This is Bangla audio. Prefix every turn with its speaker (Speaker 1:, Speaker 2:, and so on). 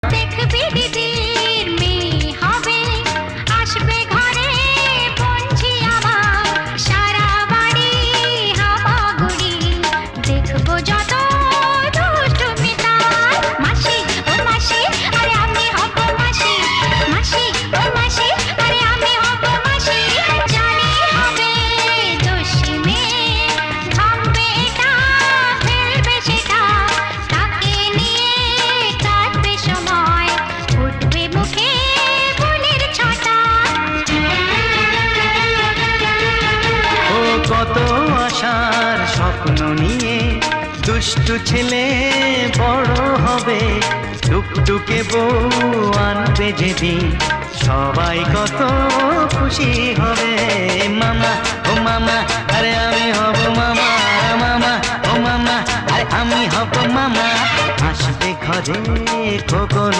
Speaker 1: দেখবি দিদির মেয়ে হবে, আসবে ঘরে পঞ্চি আমার, সারা বাড়ি হামাগুড়ি, দেখবো যত দুষ্টুমি তার। মাসি ও মাসি, আরে আমি হব মাসি, মাসি ও মাসি, আরে আমি হব মাসি। জানি হবে দোষী মেয়ে, ভাববে এটা ফেলবে সেটা, তাকে নিয়ে কাটবে সময়, উঠবে মুখে ফুলের ছটা।
Speaker 2: ও কত আশার স্বপ্ন নিয়ে দুষ্টু ছেলে বড় হবে, টুকটুকে বউ আনবে যেদিন, সবাই কত খুশি হবে। মামা ও মামা, আরে আমি হব মামা, মামা ও মামা, আরে আমি হব মামা। আসবে ঘরে খোকন